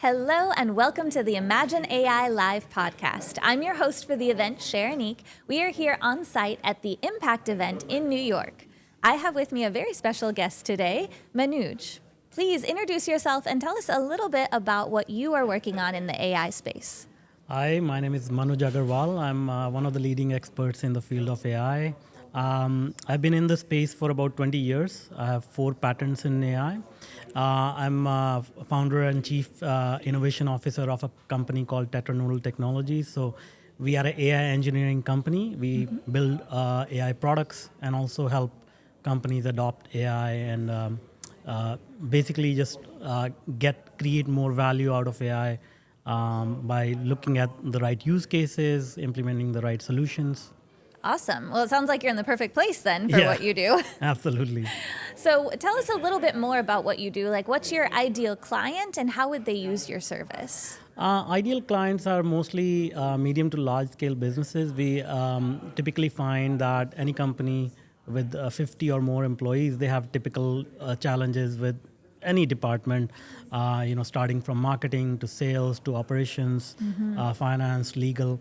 Hello and welcome to the Imagine AI Live podcast. I'm your host for the event, Chêrénique. We are here on site at the Impact event in New York. I have with me a very special guest today, Manuj. Please introduce yourself and tell us a little bit about what you are working on in the AI space. Hi, my name is Manuj Aggarwal. I'm one of the leading experts in the field of AI. I've been in the space for about 20 years. I have 4 patents in AI. I'm founder and chief innovation officer of a company called TetraNoodle Technologies. So we are an AI engineering company. We build AI products and also help companies adopt AI and basically just create more value out of AI by looking at the right use cases, implementing the right solutions. Awesome. Well, it sounds like you're in the perfect place then for what you do. Absolutely. So tell us a little bit more about what you do. Like, what's your ideal client and how would they use your service? Ideal clients are mostly medium to large scale businesses. We typically find that any company with 50 or more employees, they have typical challenges with any department, starting from marketing to sales to operations, finance, legal.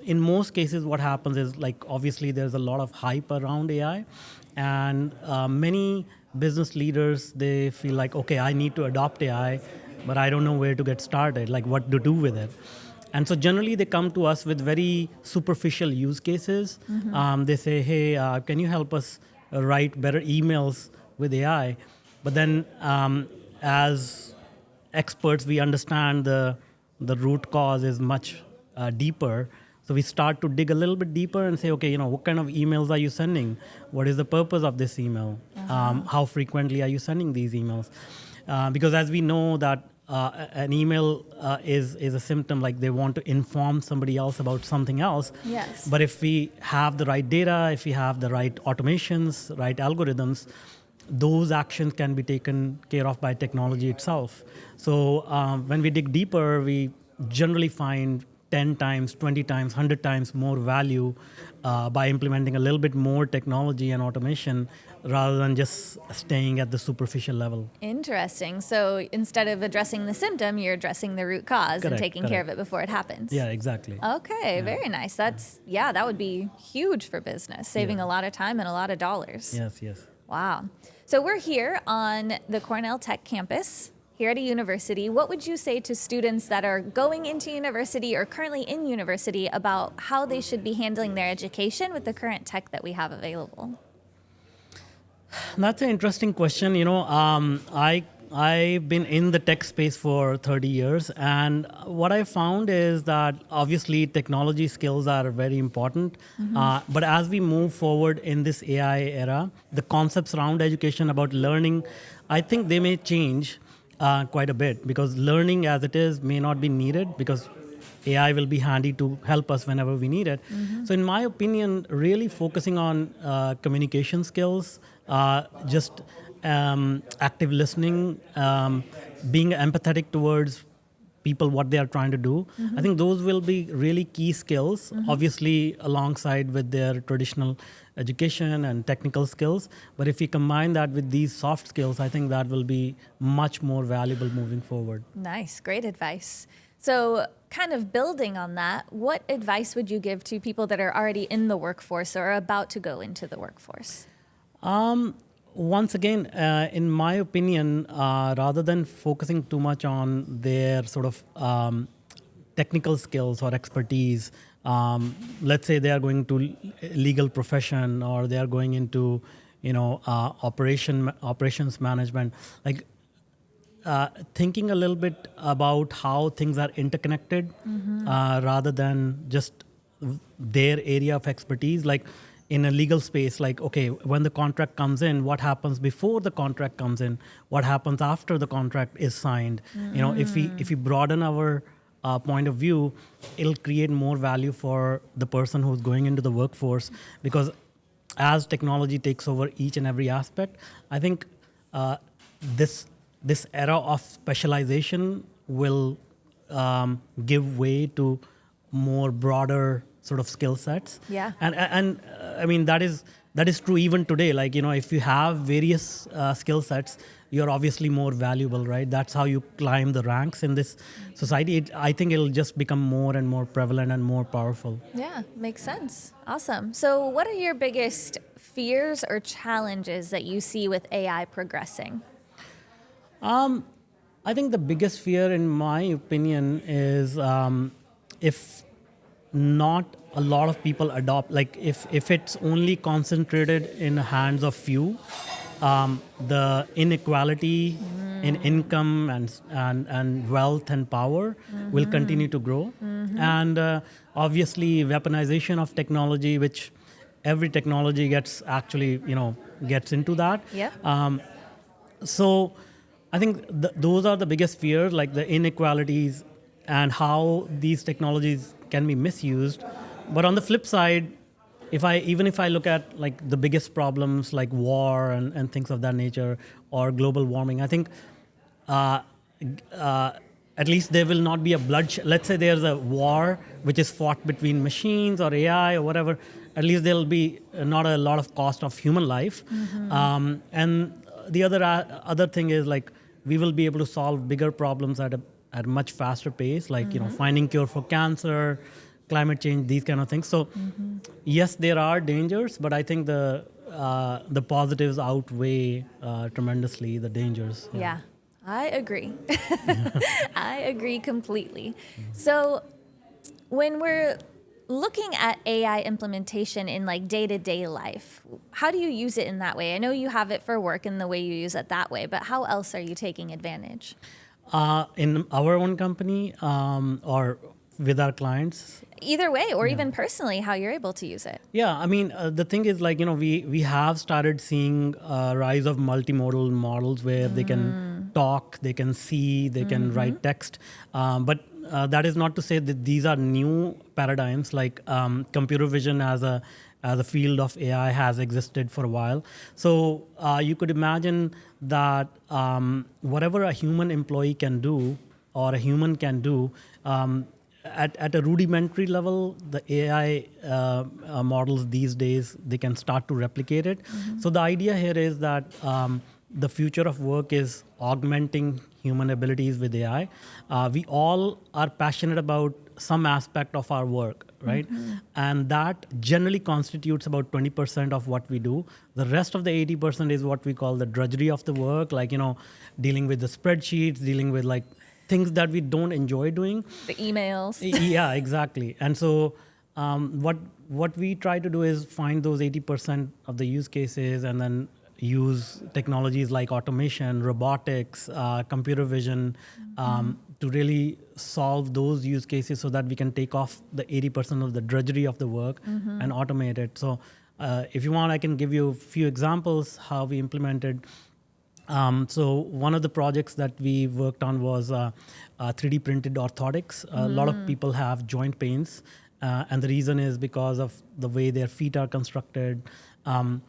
In most cases, what happens is, like, obviously there's a lot of hype around AI, and many business leaders, they feel like, okay, I need to adopt AI, but I don't know where to get started, like what to do with it. And so generally they come to us with very superficial use cases. They say, hey, can you help us write better emails with AI? But then as experts, we understand the root cause is much deeper. So we start to dig a little bit deeper and say, okay, what kind of emails are you sending? What is the purpose of this email? How frequently are you sending these emails? Because as we know that an email is a symptom, like they want to inform somebody else about something else. Yes. But if we have the right data, if we have the right automations, right algorithms, those actions can be taken care of by technology itself. So when we dig deeper, we generally find 10 times, 20 times, 100 times more value by implementing a little bit more technology and automation rather than just staying at the superficial level. Interesting. So instead of addressing the symptom, you're addressing the root cause and taking care of it before it happens. Yeah, exactly. Okay, very nice. That would be huge for business, saving a lot of time and a lot of dollars. Yes. Wow. So we're here on the Cornell Tech campus here at a university. What would you say to students that are going into university or currently in university about how they should be handling their education with the current tech that we have available? That's an interesting question. I've been in the tech space for 30 years, and what I found is that obviously technology skills are very important. But as we move forward in this AI era, the concepts around education about learning, I think they may change quite a bit, because learning as it is may not be needed, because AI will be handy to help us whenever we need it. So in my opinion, really focusing on communication skills, just active listening, being empathetic towards people, what they are trying to do. I think those will be really key skills, obviously alongside with their traditional education and technical skills. But if we combine that with these soft skills, I think that will be much more valuable moving forward. Nice, great advice. So kind of building on that, what advice would you give to people that are already in the workforce or about to go into the workforce? Once again, in my opinion, rather than focusing too much on their sort of technical skills or expertise, let's say they are going to legal profession or they are going into, operations management, like thinking a little bit about how things are interconnected, rather than just their area of expertise. Like in a legal space, like, okay, when the contract comes in, what happens before the contract comes in? What happens after the contract is signed? If we broaden our point of view, it'll create more value for the person who's going into the workforce, because as technology takes over each and every aspect, I think this era of specialization will give way to more broader sort of skill sets. Yeah. And I mean, that is true even today. Like, if you have various skill sets, you're obviously more valuable, right? That's how you climb the ranks in this society. I think it'll just become more and more prevalent and more powerful. Yeah, makes sense. Awesome. So what are your biggest fears or challenges that you see with AI progressing? I think the biggest fear, in my opinion, is if not a lot of people adopt, like if it's only concentrated in the hands of few, the inequality in income and wealth and power will continue to grow. And obviously weaponization of technology, which every technology gets actually, gets into that. Yeah. So I think those are the biggest fears, like the inequalities and how these technologies can be misused. But on the flip side, if I look at like the biggest problems like war and things of that nature or global warming, I think at least there will not be a bloodshed. Let's say there's a war which is fought between machines or AI or whatever. At least there'll be not a lot of cost of human life. And the other thing is like we will be able to solve bigger problems at a much faster pace, like finding cure for cancer, climate change, these kind of things. So yes, there are dangers, but I think the positives outweigh tremendously the dangers. Yeah, I agree. I agree completely. So when we're looking at AI implementation in like day-to-day life, how do you use it in that way? I know you have it for work and the way you use it that way, but how else are you taking advantage? In our own company or with our clients? Either way, or even personally, how you're able to use it. Yeah, I mean, the thing is like, we have started seeing a rise of multimodal models where they can talk, they can see, they can write text. But that is not to say that these are new paradigms, like computer vision as a field of AI has existed for a while. So you could imagine that whatever a human employee can do or a human can do, at a rudimentary level, the AI models these days, they can start to replicate it. So the idea here is that the future of work is augmenting human abilities with AI. We all are passionate about some aspect of our work, right? And that generally constitutes about 20% of what we do. The rest of the 80% is what we call the drudgery of the work, like, dealing with the spreadsheets, dealing with like things that we don't enjoy doing. The emails. Yeah, exactly. And so what we try to do is find those 80% of the use cases and then use technologies like automation, robotics, computer vision to really solve those use cases so that we can take off the 80% of the drudgery of the work and automate it. So if you want, I can give you a few examples how we implemented. So one of the projects that we worked on was 3D printed orthotics. A lot of people have joint pains, and the reason is because of the way their feet are constructed. And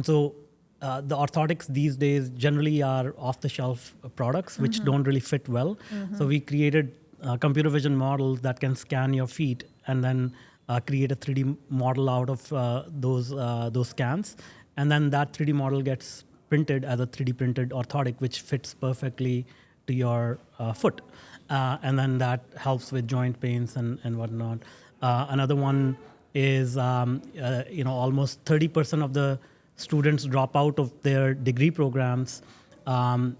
so the orthotics these days generally are off-the-shelf products which don't really fit well. So we created computer vision models that can scan your feet and then create a 3D model out of those scans. And then that 3D model gets printed as a 3D printed orthotic, which fits perfectly to your foot. And then that helps with joint pains and whatnot. Another one is, almost 30% of the students drop out of their degree programs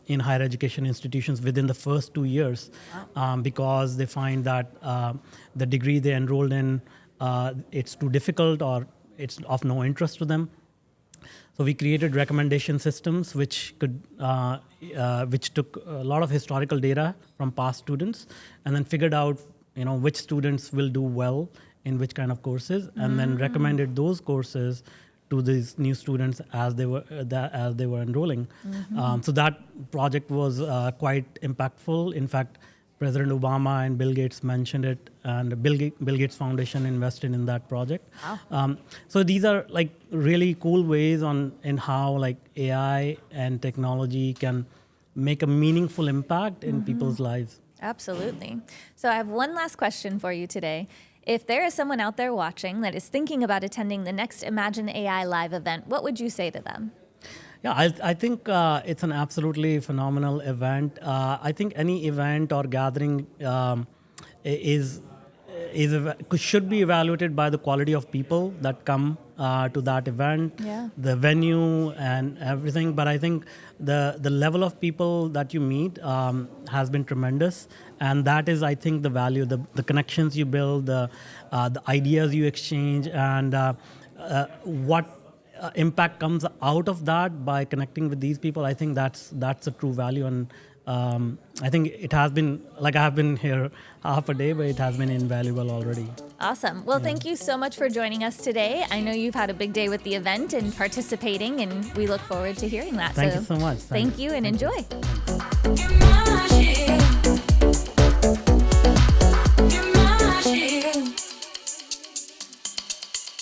in higher education institutions within the first 2 years because they find that the degree they enrolled in, it's too difficult or it's of no interest to them. So we created recommendation systems which took a lot of historical data from past students and then figured out, which students will do well in which kind of courses, and then recommended those courses to these new students as they were enrolling. So that project was quite impactful. In fact, President Obama and Bill Gates mentioned it, and Bill Gates Foundation invested in that project. Wow. So these are like really cool ways in how like AI and technology can make a meaningful impact in people's lives. Absolutely. So I have one last question for you today. If there is someone out there watching that is thinking about attending the next Imagine AI Live event, what would you say to them? Yeah, I think it's an absolutely phenomenal event. I think any event or gathering is should be evaluated by the quality of people that come to that event, the venue and everything. But I think the level of people that you meet has been tremendous, and that is, I think, the value, the connections you build, the ideas you exchange, and what impact comes out of that by connecting with these people. I think that's a true value, and I think it has been, like, I have been here half a day, but it has been invaluable already. Awesome. Well, thank you so much for joining us today. I know you've had a big day with the event and participating, and we look forward to hearing that. Thank you so much. Thank you and enjoy. You.